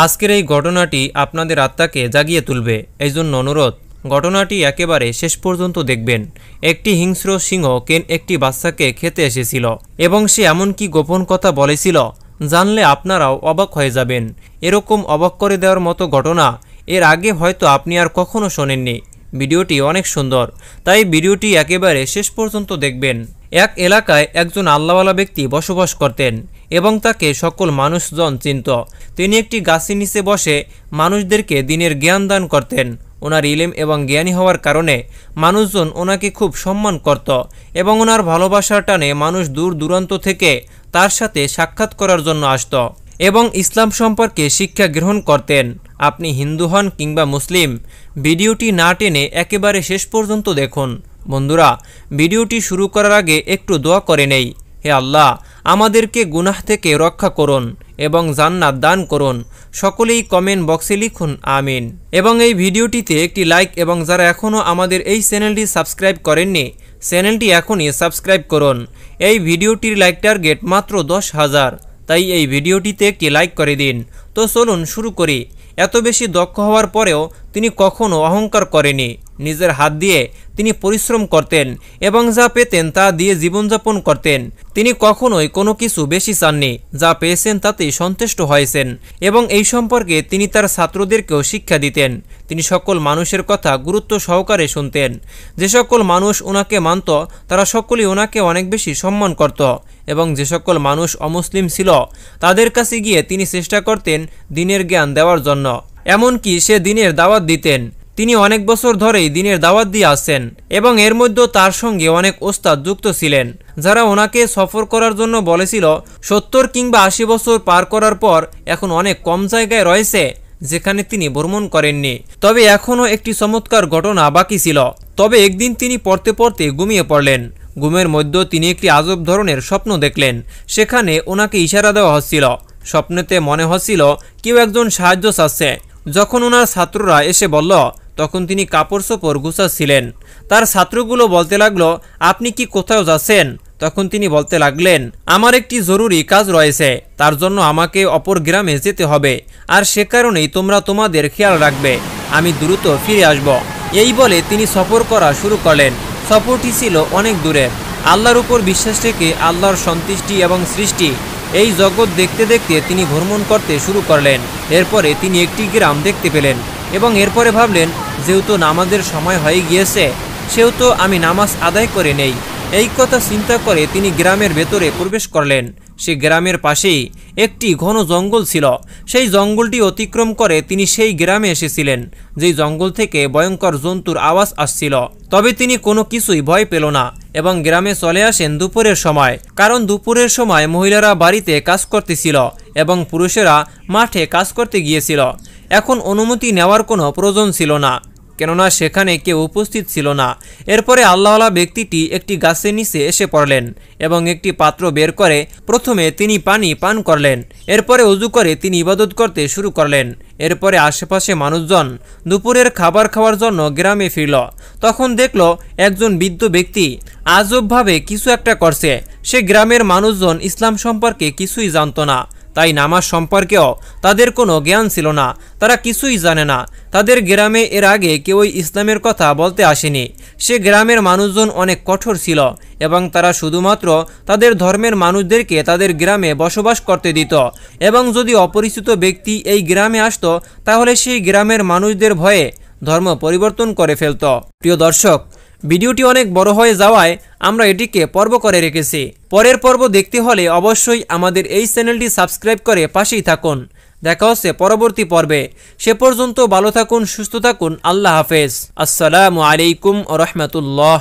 আজকের এই ঘটনাটি আপনাদের আত্মাকে জাগিয়ে তুলবে। এই জন্য অনুরোধ, ঘটনাটি একেবারে শেষ পর্যন্ত দেখবেন। একটি হিংস্র সিংহ একটি বাচ্চাকে খেতে এসেছিল এবং সে এমন কি গোপন কথা বলেছিল জানলে আপনারাও অবাক হয়ে যাবেন। এরকম অবাক করে দেওয়ার মতো ঘটনা এর আগে হয়তো আপনি আর কখনো শোনেননি। ভিডিওটি অনেক সুন্দর, তাই ভিডিওটি একেবারে শেষ পর্যন্ত দেখবেন। এক এলাকায় একজন আল্লাহওয়ালা ব্যক্তি বসবাস করতেন এবং তাকে সকল মানুষজন চিনত। তিনি একটি গাছের নিচে বসে মানুষদেরকে দিনের জ্ঞান দান করতেন। ওনার ইলম এবং জ্ঞানী হওয়ার কারণে মানুষজন ওনাকে খুব সম্মান করত এবং ওনার ভালোবাসার টানে মানুষ দূর দূরান্ত থেকে তার সাথে সাক্ষাৎ করার জন্য আসত এবং ইসলাম সম্পর্কে শিক্ষা গ্রহণ করতেন। আপনি হিন্দু হন কিংবা মুসলিম, ভিডিওটি না টেনে একেবারে শেষ পর্যন্ত দেখুন। বন্ধুরা, ভিডিওটি শুরু করার আগে একটু দোয়া করে নেই। হে আল্লাহ, আমাদেরকে গুনাহ থেকে রক্ষা করুন এবং জান্নাত দান করুন। সকলেই কমেন্ট বক্সে লিখুন আমিন। এবং এই ভিডিওটিতে একটি লাইক, এবং যারা এখনও আমাদের এই চ্যানেলটি সাবস্ক্রাইব করেননি, চ্যানেলটি এখনই সাবস্ক্রাইব করুন। এই ভিডিওটির লাইক টার্গেট মাত্র 10,000, তাই এই ভিডিওটিতে একটি লাইক করে দিন। তো চলুন শুরু করি। এত বেশি দক্ষ হওয়ার পরেও তিনি কখনো অহংকার করেনি। নিজের হাত দিয়ে তিনি পরিশ্রম করতেন এবং যা পেতেন তা দিয়ে জীবনযাপন করতেন। তিনি কখনোই কোনো কিছু বেশি চাননি, যা পেয়েছেন তাতেই সন্তুষ্ট হয়েছেন এবং এই সম্পর্কে তিনি তার ছাত্রদেরকেও শিক্ষা দিতেন। তিনি সকল মানুষের কথা গুরুত্ব সহকারে শুনতেন। যে সকল মানুষ ওনাকে মানত তারা সকলেই ওনাকে অনেক বেশি সম্মান করত এবং যে সকল মানুষ অমুসলিম ছিল তাদের কাছে গিয়ে তিনি চেষ্টা করতেন দ্বীনের জ্ঞান দেওয়ার জন্য। এমনকি সে দ্বীনের দাওয়াত দিতেন। তিনি অনেক বছর ধরেই দ্বীনের দাওয়াত দিয়ে আসছেন এবং এর মধ্যে তার সঙ্গে অনেক ওস্তাদ যুক্ত ছিলেন, যারা ওনাকে সফর করার জন্য বলেছিল। 70 কিংবা 80 বছর পার করার পর এখন অনেক কম জায়গায় রয়েছে যেখানে তিনি ভ্রমণ করেননি। তবে এখনও একটি চমৎকার ঘটনা বাকি ছিল। তবে একদিন তিনি পড়তে পড়তে ঘুমিয়ে পড়লেন। ঘুমের মধ্যে তিনি একটি আজব ধরনের স্বপ্ন দেখলেন। সেখানে ওনাকে ইশারা দেওয়া হচ্ছিল। স্বপ্নেতে মনে হচ্ছিল কেউ একজন সাহায্য চাচ্ছে। যখন ওনার ছাত্ররা এসে বলল, তখন তিনি কাপড় চোপড় গুছাচ্ছিলেন। তার ছাত্রগুলো বলতে লাগলো, আপনি কি কোথাও যাচ্ছেন? তখন তিনি বলতে লাগলেন, আমার একটি জরুরি কাজ রয়েছে, তার জন্য আমাকে অপর গ্রামে যেতে হবে, আর সে কারণেই তোমরা তোমাদের খেয়াল রাখবে, আমি দ্রুত ফিরে আসব। এই বলে তিনি সফর করা শুরু করলেন। সফরটি ছিল অনেক দূরের। আল্লাহর উপর বিশ্বাস রেখে আল্লাহর সন্তুষ্টি এবং সৃষ্টি এই জগৎ দেখতে দেখতে তিনি ভ্রমণ করতে শুরু করলেন। এরপরে তিনি একটি গ্রাম দেখতে পেলেন এবং এরপরে ভাবলেন, যেহেতু নামাজের সময় হয়ে গিয়েছে সেহেতু আমি নামাজ আদায় করে নেই। এই কথা চিন্তা করে তিনি গ্রামের ভেতরে প্রবেশ করলেন। সে গ্রামের পাশেই একটি ঘন জঙ্গল ছিল। সেই জঙ্গলটি অতিক্রম করে তিনি সেই গ্রামে এসেছিলেন, যেই জঙ্গল থেকে ভয়ঙ্কর জন্তুর আওয়াজ আসছিল। তবে তিনি কোনো কিছুই ভয় পেল না এবং গ্রামে চলে আসেন দুপুরের সময়, কারণ দুপুরের সময় মহিলারা বাড়িতে কাজ করতেছিল এবং পুরুষেরা মাঠে কাজ করতে গিয়েছিল। এখন অনুমতি নেওয়ার কোনো প্রয়োজন ছিল না, কেননা সেখানে কেউ উপস্থিত ছিল না। এরপরে আল্লাহওয়ালা ব্যক্তিটি একটি গাছের নিচে এসে পড়লেন এবং একটি পাত্র বের করে প্রথমে তিনি পানি পান করলেন। এরপরে ওযু করে তিনি ইবাদত করতে শুরু করলেন। এরপরে আশেপাশে মানুষজন দুপুরের খাবার খাওয়ার জন্য গ্রামে ফিরল। তখন দেখল একজন বৃদ্ধ ব্যক্তি আজবভাবে কিছু একটা করছে। সে গ্রামের মানুষজন ইসলাম সম্পর্কে কিছুই জানত না, তাই নামাজ সম্পর্কেও তাদের কোনো জ্ঞান ছিল না। তারা কিছুই জানে না। তাদের গ্রামে এর আগে কেউই ইসলামের কথা বলতে আসেনি। সে গ্রামের মানুষজন অনেক কঠোর ছিল এবং তারা শুধুমাত্র তাদের ধর্মের মানুষদেরকে তাদের গ্রামে বসবাস করতে দিত এবং যদি অপরিচিত ব্যক্তি এই গ্রামে আসতো তাহলে সেই গ্রামের মানুষদের ভয়ে ধর্ম পরিবর্তন করে ফেলত। প্রিয় দর্শক, ভিডিওটি অনেক বড় হয়ে যাওয়ায় আমরা এটিকে পর্ব করে রেখেছি। পরের পর্ব দেখতে হলে অবশ্যই আমাদের এই চ্যানেলটি সাবস্ক্রাইব করে পাশেই থাকুন। দেখা হচ্ছে পরবর্তী পর্বে। সে পর্যন্ত ভালো থাকুন, সুস্থ থাকুন। আল্লাহ হাফেজ। আসসালামু আলাইকুম ওয়া রাহমাতুল্লাহ।